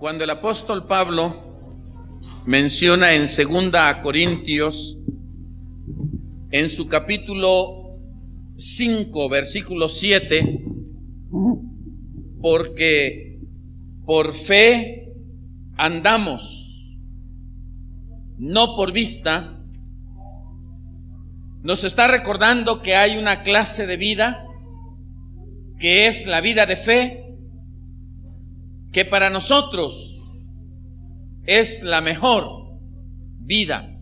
Cuando el apóstol Pablo menciona en 2 Corintios, en su capítulo 5, versículo 7, porque por fe andamos, no por vista, nos está recordando que hay una clase de vida que es la vida de fe, que para nosotros es la mejor vida,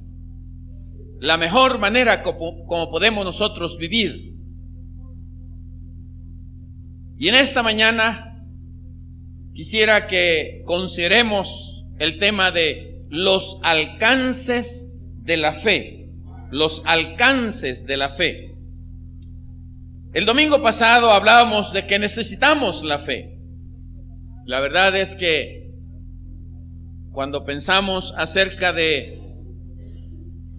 la mejor manera como podemos nosotros vivir. Y en esta mañana quisiera que consideremos el tema de los alcances de la fe, los alcances de la fe. El domingo pasado hablábamos de que necesitamos la fe. La verdad es que cuando pensamos acerca de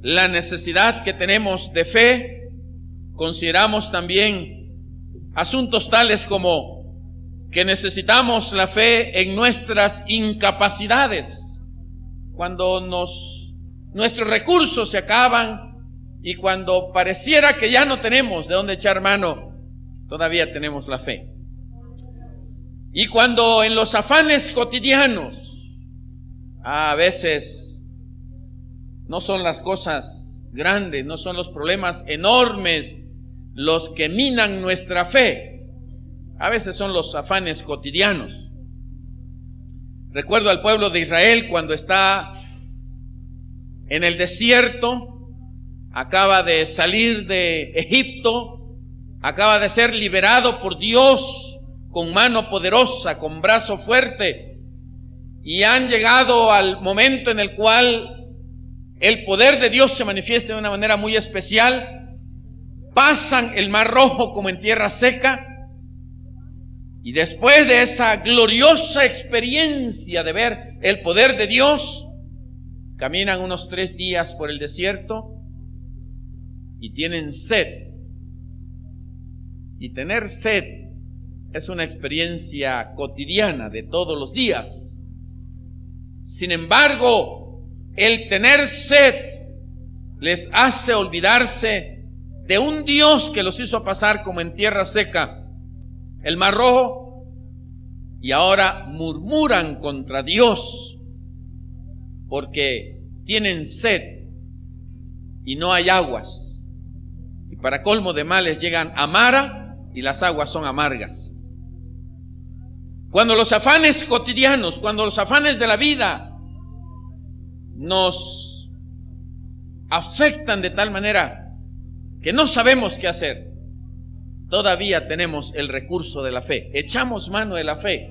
la necesidad que tenemos de fe, consideramos también asuntos tales como que necesitamos la fe en nuestras incapacidades, cuando nuestros recursos se acaban y cuando pareciera que ya no tenemos de dónde echar mano, todavía tenemos la fe. Y cuando en los afanes cotidianos, a veces no son las cosas grandes, no son los problemas enormes los que minan nuestra fe, a veces son los afanes cotidianos. Recuerdo al pueblo de Israel cuando está en el desierto, acaba de salir de Egipto, acaba de ser liberado por Dios con mano poderosa, con brazo fuerte, y han llegado al momento en el cual el poder de Dios se manifiesta de una manera muy especial. Pasan el Mar Rojo como en tierra seca, y después de esa gloriosa experiencia de ver el poder de Dios, caminan unos 3 días por el desierto y tienen sed. Y tener sed es una experiencia cotidiana de todos los días. Sin embargo, el tener sed les hace olvidarse de un Dios que los hizo pasar como en tierra seca el Mar Rojo, y ahora murmuran contra Dios porque tienen sed y no hay aguas. Y para colmo de males llegan a Mara y las aguas son amargas. Cuando los afanes cotidianos, cuando los afanes de la vida nos afectan de tal manera que no sabemos qué hacer, todavía tenemos el recurso de la fe. Echamos mano de la fe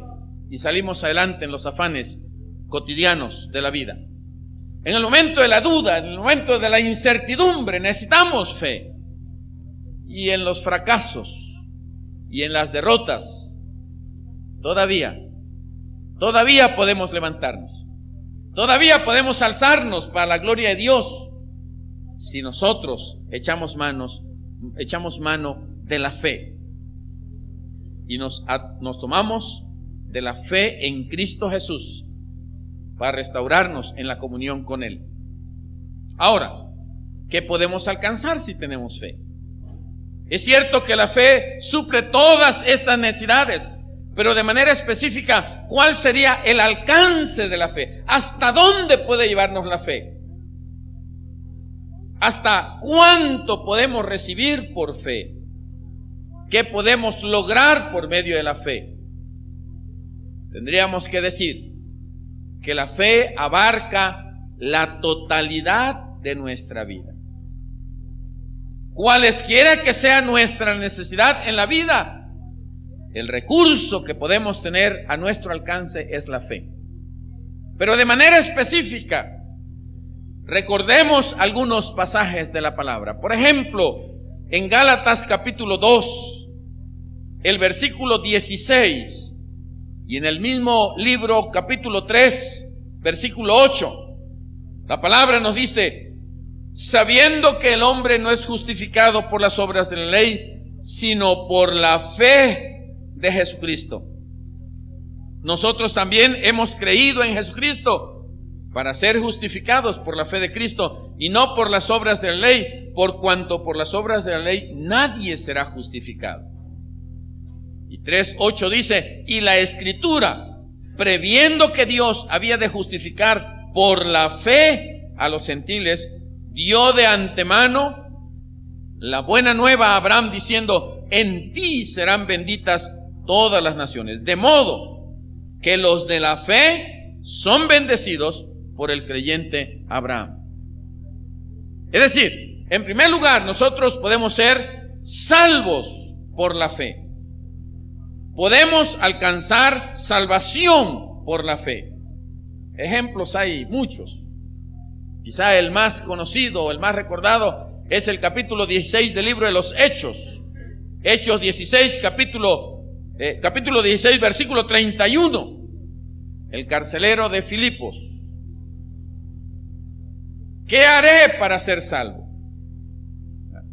y salimos adelante en los afanes cotidianos de la vida. En el momento de la duda, en el momento de la incertidumbre, necesitamos fe. Y en los fracasos y en las derrotas, todavía podemos levantarnos. Todavía podemos alzarnos para la gloria de Dios si nosotros echamos mano de la fe y nos tomamos de la fe en Cristo Jesús para restaurarnos en la comunión con Él. Ahora, ¿qué podemos alcanzar si tenemos fe? Es cierto que la fe suple todas estas necesidades, pero de manera específica, ¿cuál sería el alcance de la fe? ¿Hasta dónde puede llevarnos la fe? ¿Hasta cuánto podemos recibir por fe? ¿Qué podemos lograr por medio de la fe? Tendríamos que decir que la fe abarca la totalidad de nuestra vida. Cualesquiera que sea nuestra necesidad en la vida, el recurso que podemos tener a nuestro alcance es la fe. Pero de manera específica, recordemos algunos pasajes de la palabra. Por ejemplo, en Gálatas capítulo 2, el versículo 16, y en el mismo libro capítulo 3, versículo 8, la palabra nos dice: sabiendo que el hombre no es justificado por las obras de la ley, sino por la fe de Jesucristo. nosotros también hemos creído en Jesucristo para ser justificados por la fe de Cristo y no por las obras de la ley, por cuanto por las obras de la ley nadie será justificado. Y 3:8 dice, y la Escritura, previendo que Dios había de justificar por la fe a los gentiles, dio de antemano la buena nueva a Abraham diciendo, en ti serán benditas todas las naciones. De modo que los de la fe son bendecidos por el creyente Abraham. Es decir, en primer lugar, nosotros podemos ser salvos por la fe. Podemos alcanzar salvación por la fe. Ejemplos hay muchos. Quizá el más conocido o el más recordado es el capítulo 16 del libro de los Hechos. Hechos 16, capítulo 16, versículo 31. El carcelero de Filipos. ¿Qué haré para ser salvo?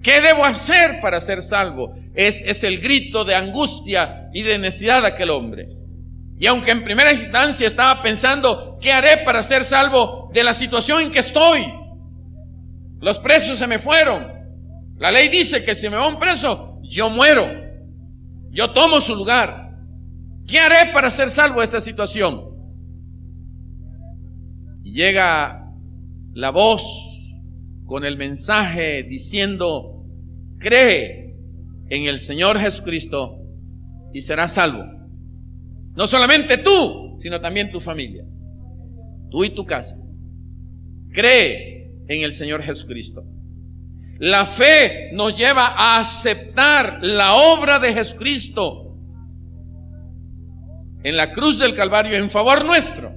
¿Qué debo hacer para ser salvo? Es el grito de angustia y de necesidad de aquel hombre. Y aunque en primera instancia estaba pensando, ¿qué haré para ser salvo de la situación en que estoy? Los presos se me fueron. La ley dice que si me va un preso, yo muero. Yo tomo su lugar. ¿Qué haré para ser salvo de esta situación? Y llega la voz con el mensaje diciendo, cree en el Señor Jesucristo y serás salvo. No solamente tú, sino también tu familia, tú y tu casa. Cree en el Señor Jesucristo. La fe nos lleva a aceptar la obra de Jesucristo en la cruz del Calvario en favor nuestro.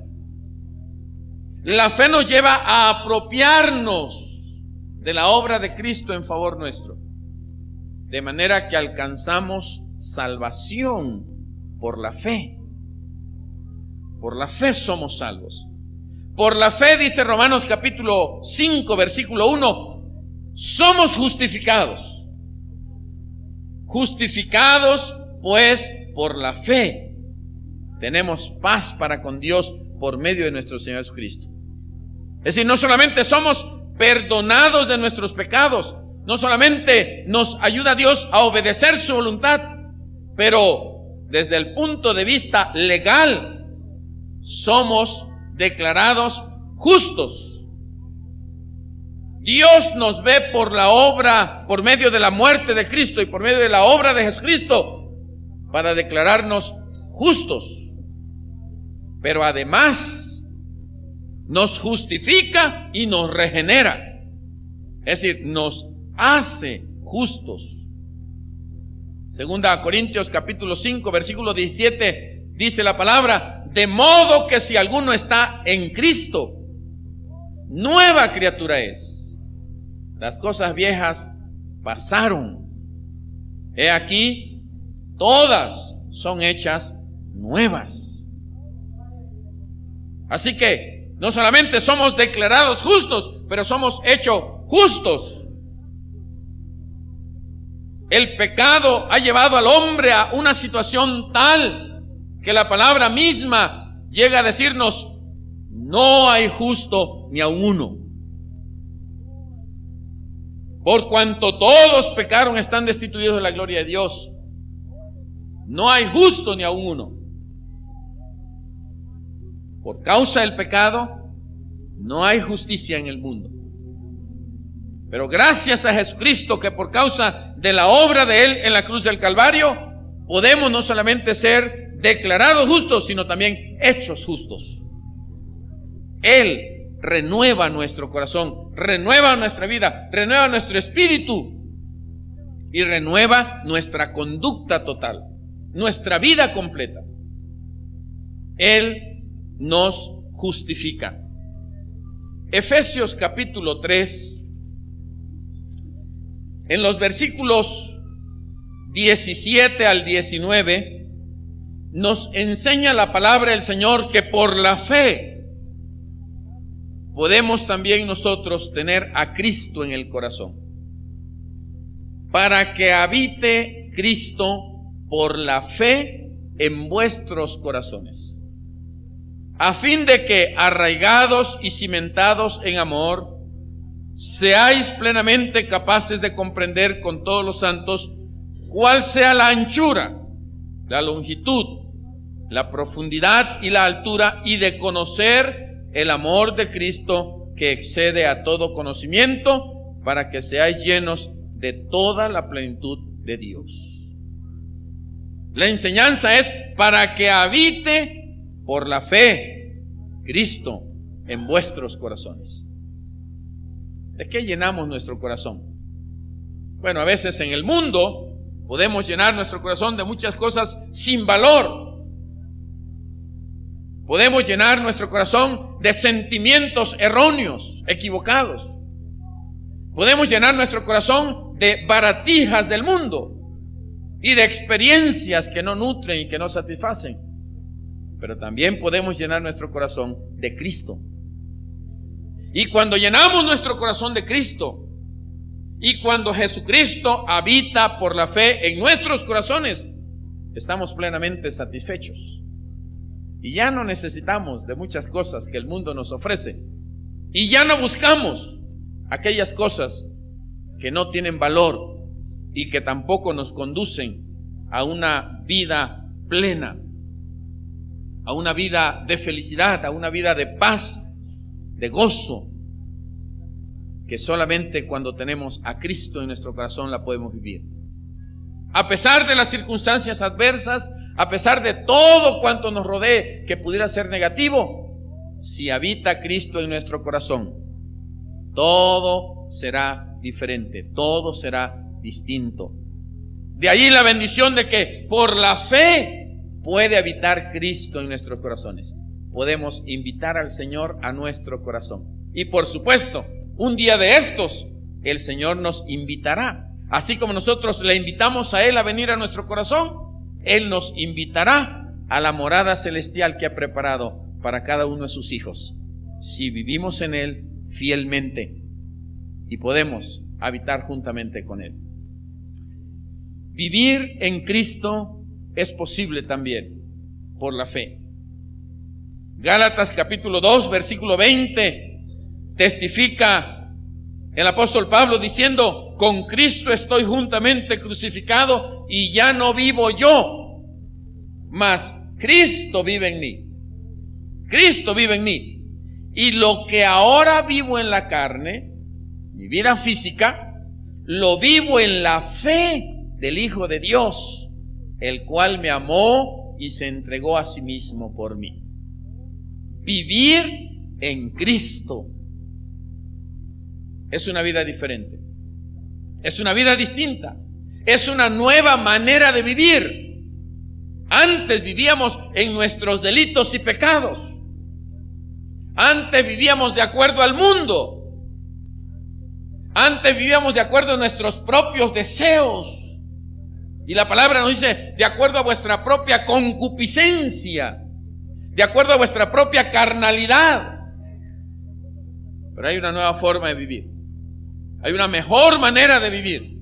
La fe nos lleva a apropiarnos de la obra de Cristo en favor nuestro, de manera que alcanzamos salvación por la fe. Por la fe somos salvos. Por la fe, dice Romanos capítulo 5, versículo 1, somos justificados. Justificados pues por la fe. Tenemos paz para con Dios por medio de nuestro Señor Jesucristo. Es decir, no solamente somos perdonados de nuestros pecados, no solamente nos ayuda Dios a obedecer su voluntad, pero desde el punto de vista legal, somos declarados justos. Dios nos ve por la obra, por medio de la muerte de Cristo y por medio de la obra de Jesucristo, para declararnos justos. Pero además nos justifica y nos regenera. Es decir, nos hace justos. Segunda a Corintios capítulo 5, versículo 17, dice la palabra, de modo que si alguno está en Cristo, nueva criatura es. Las cosas viejas pasaron. He aquí, todas son hechas nuevas. Así que no solamente somos declarados justos, pero somos hechos justos. El pecado ha llevado al hombre a una situación tal que la palabra misma llega a decirnos, no hay justo ni a uno. Por cuanto todos pecaron, están destituidos de la gloria de Dios. No hay justo ni a uno. Por causa del pecado, no hay justicia en el mundo. Pero gracias a Jesucristo, que por causa de la obra de Él en la cruz del Calvario, podemos no solamente ser declarados justos, sino también hechos justos. Él renueva nuestro corazón, renueva nuestra vida, renueva nuestro espíritu y renueva nuestra conducta total, nuestra vida completa. Él nos justifica. Efesios capítulo 3, en los versículos 17 al 19, nos enseña la palabra del Señor que por la fe podemos también nosotros tener a Cristo en el corazón, para que habite Cristo por la fe en vuestros corazones. a fin de que, arraigados y cimentados en amor, seáis plenamente capaces de comprender con todos los santos cuál sea la anchura, la longitud, la profundidad y la altura, y de conocer el amor de Cristo que excede a todo conocimiento, para que seáis llenos de toda la plenitud de Dios. La enseñanza es para que habite por la fe Cristo en vuestros corazones. ¿De qué llenamos nuestro corazón? Bueno, a veces en el mundo podemos llenar nuestro corazón de muchas cosas sin valor. Podemos llenar nuestro corazón de sentimientos erróneos, equivocados. Podemos llenar nuestro corazón de baratijas del mundo y de experiencias que no nutren y que no satisfacen. Pero también podemos llenar nuestro corazón de Cristo. Y cuando llenamos nuestro corazón de Cristo, y cuando Jesucristo habita por la fe en nuestros corazones, estamos plenamente satisfechos. Y ya no necesitamos de muchas cosas que el mundo nos ofrece. Y ya no buscamos aquellas cosas que no tienen valor y que tampoco nos conducen a una vida plena, a una vida de felicidad, a una vida de paz, de gozo, que solamente cuando tenemos a Cristo en nuestro corazón la podemos vivir. A pesar de las circunstancias adversas, a pesar de todo cuanto nos rodee que pudiera ser negativo, si habita Cristo en nuestro corazón, todo será diferente, todo será distinto. De ahí la bendición de que por la fe puede habitar Cristo en nuestros corazones. Podemos invitar al Señor a nuestro corazón. Y por supuesto, un día de estos, el Señor nos invitará. Así como nosotros le invitamos a Él a venir a nuestro corazón, Él nos invitará a la morada celestial que ha preparado para cada uno de sus hijos, si vivimos en Él fielmente y podemos habitar juntamente con Él. Vivir en Cristo es posible también por la fe. Gálatas capítulo 2, versículo 20, testifica el apóstol Pablo diciendo: con Cristo estoy juntamente crucificado, y ya no vivo yo, mas Cristo vive en mí. Cristo vive en mí. Y lo que ahora vivo en la carne, mi vida física, lo vivo en la fe del Hijo de Dios, el cual me amó y se entregó a sí mismo por mí. Vivir en Cristo es una vida diferente, es una vida distinta, es una nueva manera de vivir. Antes vivíamos en nuestros delitos y pecados. Antes vivíamos de acuerdo al mundo. Antes vivíamos de acuerdo a nuestros propios deseos. Y la palabra nos dice: de acuerdo a vuestra propia concupiscencia, de acuerdo a vuestra propia carnalidad. Pero hay una nueva forma de vivir. Hay una mejor manera de vivir,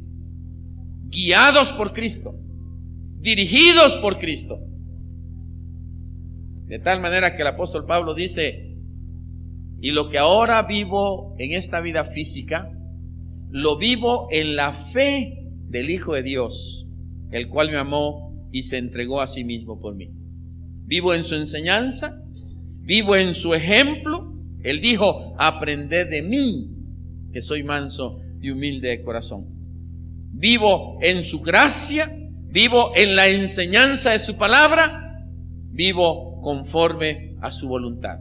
guiados por Cristo, dirigidos por Cristo. De tal manera que el apóstol Pablo dice: y lo que ahora vivo en esta vida física, lo vivo en la fe del Hijo de Dios, el cual me amó y se entregó a sí mismo por mí. Vivo en su enseñanza, vivo en su ejemplo. Él dijo: aprended de mí, que soy manso y humilde de corazón. Vivo en su gracia, vivo en la enseñanza de su palabra, vivo conforme a su voluntad.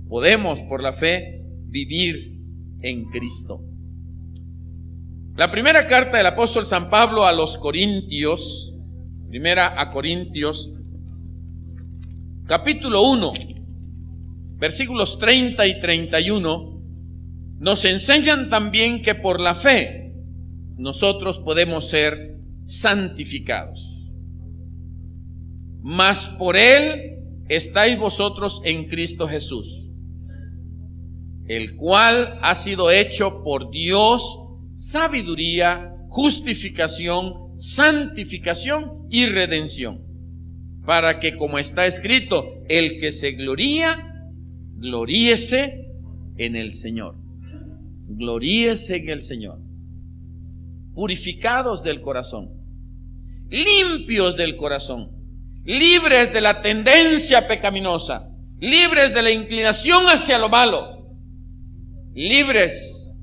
Podemos, por la fe, vivir en Cristo. La primera carta del apóstol San Pablo a los Corintios, primera a Corintios, capítulo 1, versículos 30 y 31, nos enseñan también que por la fe nosotros podemos ser santificados. Mas por Él estáis vosotros en Cristo Jesús, el cual ha sido hecho por Dios sabiduría, justificación, santificación y redención, para que, como está escrito, el que se gloría, gloríese en el Señor. Gloríese en el Señor. Purificados del corazón, limpios del corazón, libres de la tendencia pecaminosa, libres de la inclinación hacia lo malo, libres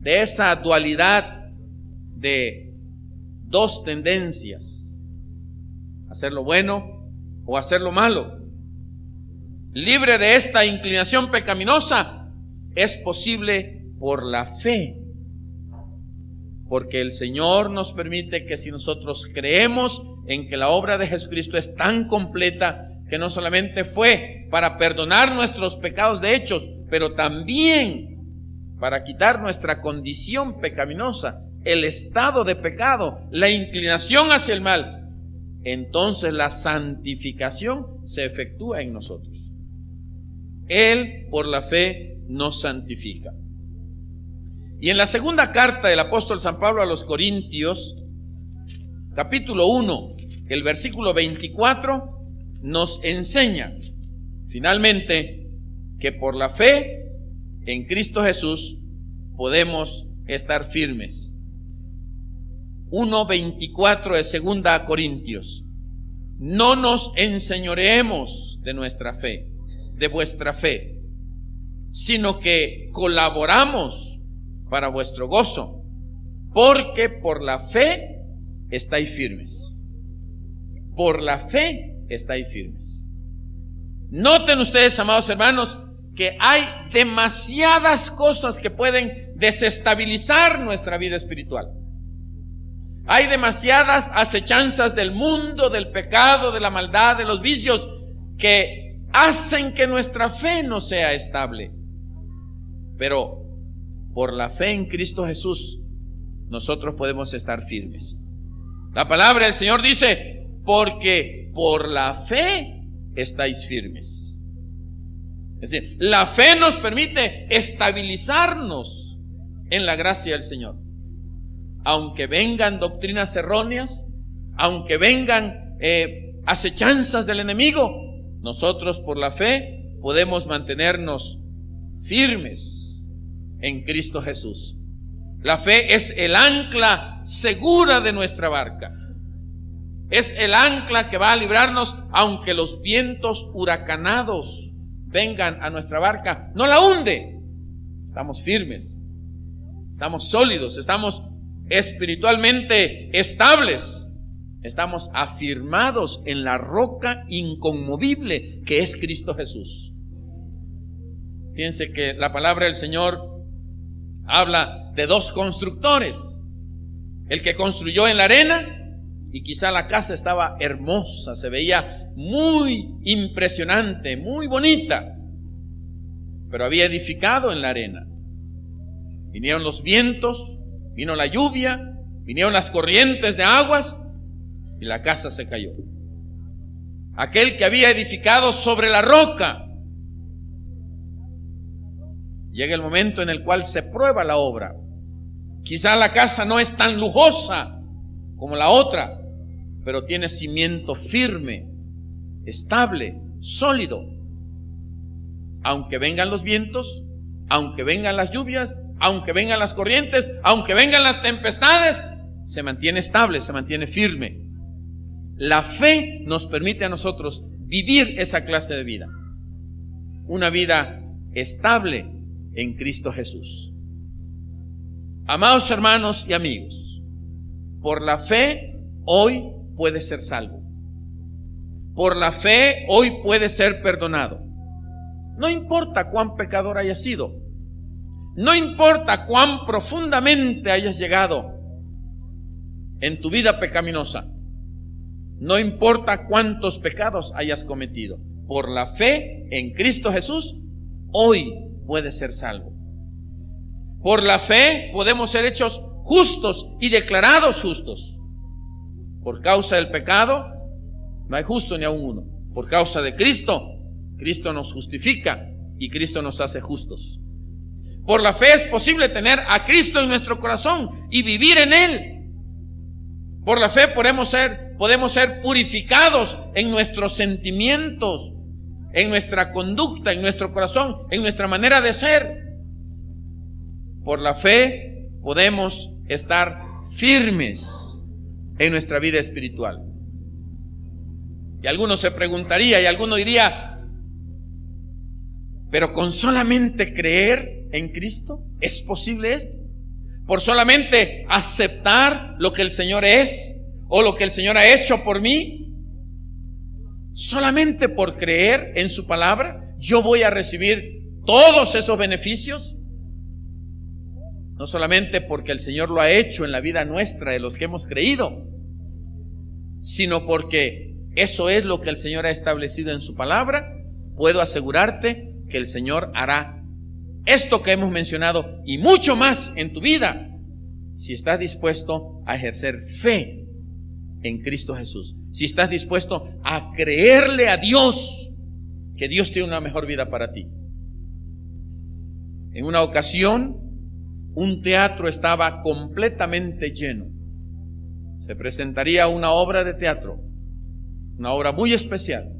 de esa dualidad de dos tendencias, hacer lo bueno o hacer lo malo. Libre de esta inclinación pecaminosa es posible por la fe, porque el Señor nos permite que si nosotros creemos en que la obra de Jesucristo es tan completa, que no solamente fue para perdonar nuestros pecados de hechos, pero también para quitar nuestra condición pecaminosa, el estado de pecado, la inclinación hacia el mal, entonces la santificación se efectúa en nosotros. Él por la fe nos santifica. Y en la segunda carta del apóstol San Pablo a los Corintios, capítulo 1, el versículo 24, nos enseña finalmente que por la fe en Cristo Jesús podemos estar firmes. 1:24 de segunda Corintios. No nos enseñoreemos de nuestra fe, de vuestra fe, sino que colaboramos para vuestro gozo, porque por la fe estáis firmes. Por la fe estáis firmes. Noten ustedes, amados hermanos, que hay demasiadas cosas que pueden desestabilizar nuestra vida espiritual. Hay demasiadas acechanzas del mundo, del pecado, de la maldad, de los vicios, que hacen que nuestra fe no sea estable. Pero por la fe en Cristo Jesús, nosotros podemos estar firmes. La palabra del Señor dice, porque por la fe estáis firmes. Es decir, la fe nos permite estabilizarnos en la gracia del Señor. Aunque vengan doctrinas erróneas, aunque vengan acechanzas del enemigo, nosotros por la fe podemos mantenernos firmes en Cristo Jesús. La fe es el ancla segura de nuestra barca. Es el ancla que va a librarnos aunque los vientos huracanados vengan a nuestra barca. No la hunde. Estamos firmes, estamos sólidos, estamos espiritualmente estables, estamos afirmados en la roca inconmovible que es Cristo Jesús. Fíjense que la palabra del Señor habla de dos constructores: el que construyó en la arena, y quizá la casa estaba hermosa, se veía muy impresionante, muy bonita, pero había edificado en la arena. Vinieron los vientos, vino la lluvia, vinieron las corrientes de aguas y la casa se cayó. Aquel que había edificado sobre la roca, llega el momento en el cual se prueba la obra. Quizá la casa no es tan lujosa como la otra, pero tiene cimiento firme, estable, sólido. Aunque vengan los vientos, aunque vengan las lluvias, aunque vengan las corrientes, aunque vengan las tempestades, se mantiene estable, se mantiene firme. La fe nos permite a nosotros vivir esa clase de vida, una vida estable en Cristo Jesús. Amados hermanos y amigos, por la fe hoy puede ser salvo. Por la fe hoy puede ser perdonado. No importa cuán pecador hayas sido, no importa cuán profundamente hayas llegado en tu vida pecaminosa, no importa cuántos pecados hayas cometido, por la fe en Cristo Jesús hoy puedes ser salvo. Por la fe podemos ser hechos justos y declarados justos. Por causa del pecado no hay justo ni aun uno. Por causa de Cristo, Cristo nos justifica y Cristo nos hace justos. Por la fe es posible tener a Cristo en nuestro corazón y vivir en Él. Por la fe podemos ser podemos ser purificados en nuestros sentimientos, en nuestra conducta, en nuestro corazón, en nuestra manera de ser. Por la fe podemos estar firmes en nuestra vida espiritual. Y alguno se preguntaría y alguno diría, pero con solamente creer en Cristo, ¿es posible esto? Por solamente aceptar lo que el Señor es o lo que el Señor ha hecho por mí, solamente por creer en su palabra, yo voy a recibir todos esos beneficios. No solamente porque el Señor lo ha hecho en la vida nuestra de los que hemos creído, sino porque eso es lo que el Señor ha establecido en su palabra. Puedo asegurarte que el Señor hará esto que hemos mencionado y mucho más en tu vida, si estás dispuesto a ejercer fe en Cristo Jesús, si estás dispuesto a creerle a Dios que Dios tiene una mejor vida para ti. En una ocasión, un teatro estaba completamente lleno. Se presentaría una obra de teatro, una obra muy especial,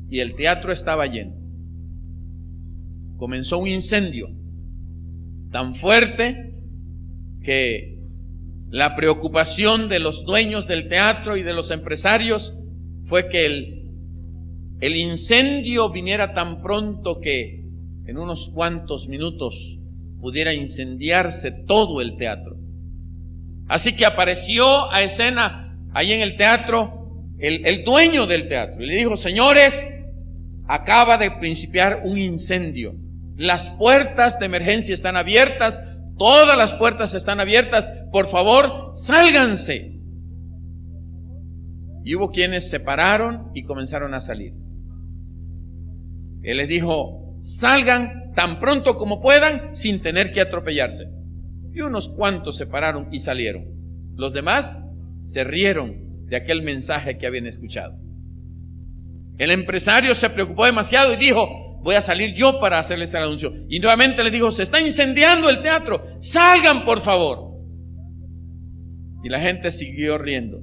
y el teatro estaba lleno. Comenzó un incendio tan fuerte que la preocupación de los dueños del teatro y de los empresarios fue que el incendio viniera tan pronto que en unos cuantos minutos pudiera incendiarse todo el teatro. Así que apareció a escena ahí en el teatro el dueño del teatro y le dijo: señores, acaba de principiar un incendio. Las puertas de emergencia están abiertas, todas las puertas están abiertas, por favor, sálganse. Y hubo quienes se pararon y comenzaron a salir. Él les dijo: salgan tan pronto como puedan sin tener que atropellarse. Y unos cuantos se pararon y salieron. Los demás se rieron de aquel mensaje que habían escuchado. El empresario se preocupó demasiado y dijo: voy a salir yo para hacerles el anuncio. Y nuevamente le dijo: se está incendiando el teatro, salgan por favor. Y la gente siguió riendo.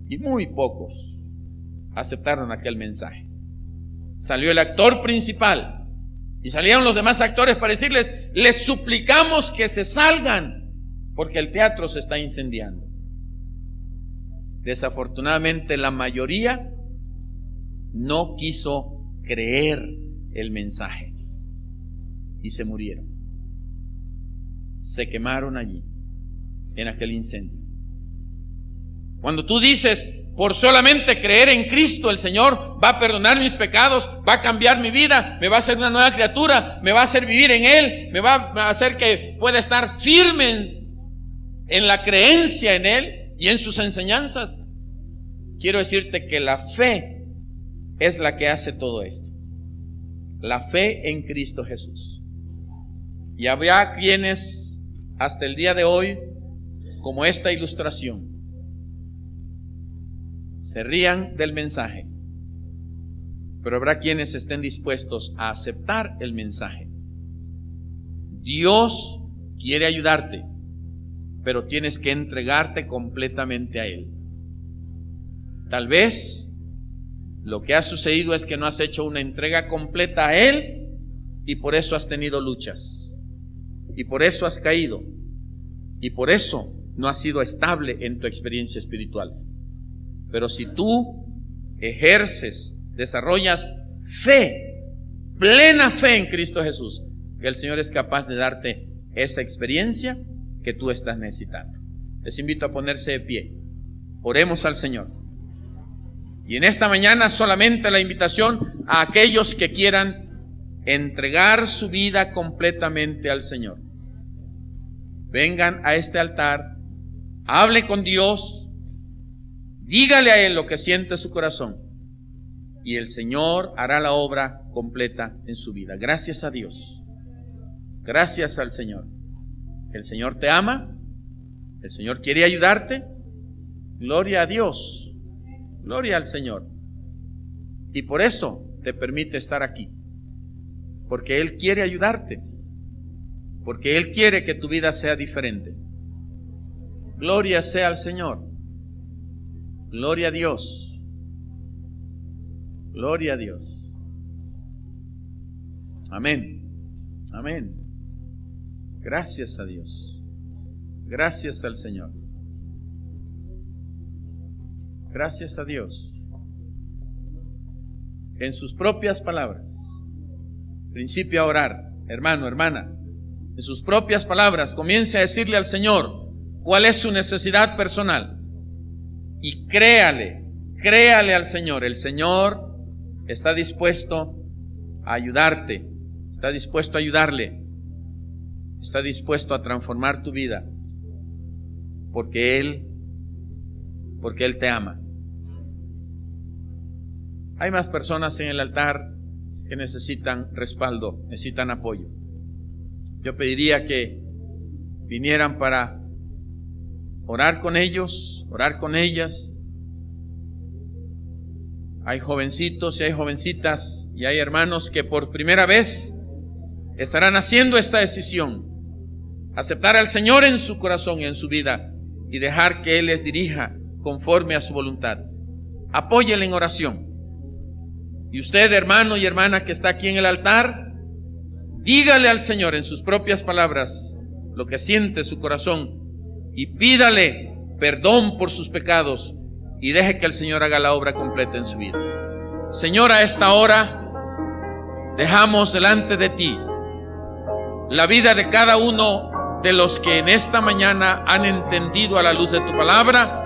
Y muy pocos aceptaron aquel mensaje. Salió el actor principal y salieron los demás actores para decirles: les suplicamos que se salgan porque el teatro se está incendiando. Desafortunadamente la mayoría no quiso creer el mensaje y se murieron. Se quemaron allí en aquel incendio. Cuando tú dices: por solamente creer en Cristo, el Señor va a perdonar mis pecados, va a cambiar mi vida, me va a hacer una nueva criatura, me va a hacer vivir en Él, me va a hacer que pueda estar firme en la creencia en Él y en sus enseñanzas. Quiero decirte que la fe es la que hace todo esto. La fe en Cristo Jesús. Y habrá quienes hasta el día de hoy, como esta ilustración, se rían del mensaje, pero habrá quienes estén dispuestos a aceptar el mensaje. Dios quiere ayudarte, pero tienes que entregarte completamente a Él. Tal vez lo que ha sucedido es que no has hecho una entrega completa a Él y por eso has tenido luchas, y por eso has caído, y por eso no has sido estable en tu experiencia espiritual. Pero si tú ejerces, desarrollas fe, plena fe en Cristo Jesús, que el Señor es capaz de darte esa experiencia que tú estás necesitando. Les invito a ponerse de pie. Oremos al Señor. Y en esta mañana solamente la invitación a aquellos que quieran entregar su vida completamente al Señor. Vengan a este altar, hable con Dios, dígale a Él lo que siente su corazón y el Señor hará la obra completa en su vida. Gracias a Dios. Gracias al Señor. El Señor te ama. El Señor quiere ayudarte. Gloria a Dios. Gloria al Señor. Y por eso te permite estar aquí. Porque Él quiere ayudarte. Porque Él quiere que tu vida sea diferente. Gloria sea al Señor. Gloria a Dios. Gloria a Dios. Amén. Amén. Gracias a Dios. Gracias al Señor. Gracias a Dios. En sus propias palabras, principio a orar, hermano, hermana. En sus propias palabras, comience a decirle al Señor cuál es su necesidad personal. Y créale al Señor. El Señor está dispuesto a ayudarte, está dispuesto a ayudarle, está dispuesto a transformar tu vida, porque Él te ama. Hay más personas en el altar que necesitan respaldo, necesitan apoyo. Yo pediría que vinieran para orar con ellos, orar con ellas. Hay jovencitos y hay jovencitas y hay hermanos que por primera vez estarán haciendo esta decisión: aceptar al Señor en su corazón y en su vida y dejar que Él les dirija conforme a su voluntad. Apóyele en oración. Y usted, hermano y hermana que está aquí en el altar, dígale al Señor en sus propias palabras lo que siente su corazón y pídale perdón por sus pecados y deje que el Señor haga la obra completa en su vida. Señor, a esta hora dejamos delante de ti la vida de cada uno de los que en esta mañana han entendido a la luz de tu palabra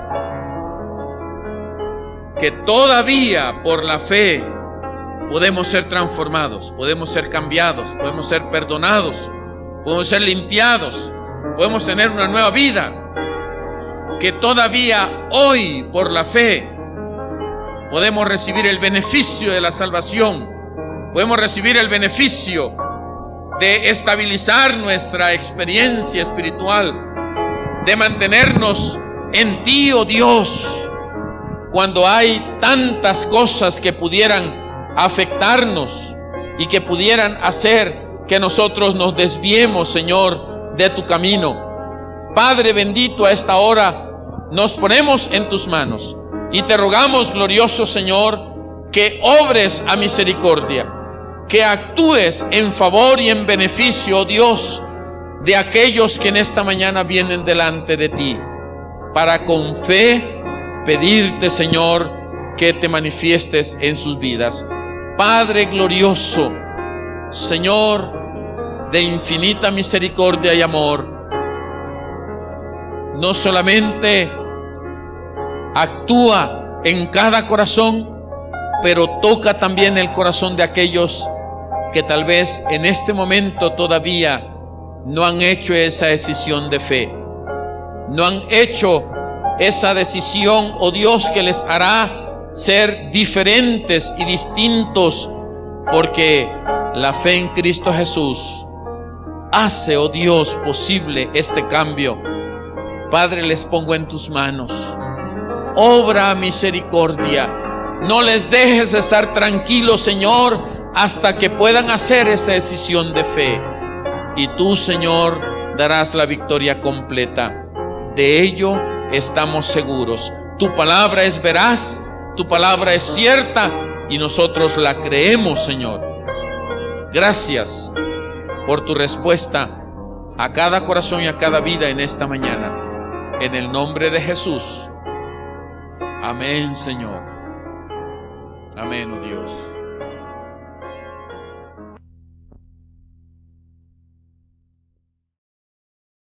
que todavía por la fe podemos ser transformados, podemos ser cambiados, podemos ser perdonados, podemos ser limpiados, podemos tener una nueva vida, que todavía hoy por la fe podemos recibir el beneficio de la salvación, podemos recibir el beneficio de estabilizar nuestra experiencia espiritual, de mantenernos en ti, oh Dios, cuando hay tantas cosas que pudieran afectarnos y que pudieran hacer que nosotros nos desviemos, Señor, de tu camino. Padre bendito, a esta hora nos ponemos en tus manos y te rogamos, glorioso Señor, que obres a misericordia, que actúes en favor y en beneficio, oh Dios, de aquellos que en esta mañana vienen delante de ti, para con fe pedirte, Señor, que te manifiestes en sus vidas. Padre glorioso, Señor de infinita misericordia y amor, no solamente actúa en cada corazón, pero toca también el corazón de aquellos que tal vez en este momento todavía no han hecho esa decisión de fe, no han hecho esa decisión, oh Dios, que les hará ser diferentes y distintos, porque la fe en Cristo Jesús hace, oh Dios, posible este cambio. Padre, les pongo en tus manos. Obra misericordia. No les dejes estar tranquilos, Señor, hasta que puedan hacer esa decisión de fe. Y tú, Señor, darás la victoria completa. De ello estamos seguros. Tu palabra es veraz, tu palabra es cierta y nosotros la creemos, Señor. Gracias por tu respuesta a cada corazón y a cada vida en esta mañana. En el nombre de Jesús. Amén, Señor. Amén, oh Dios.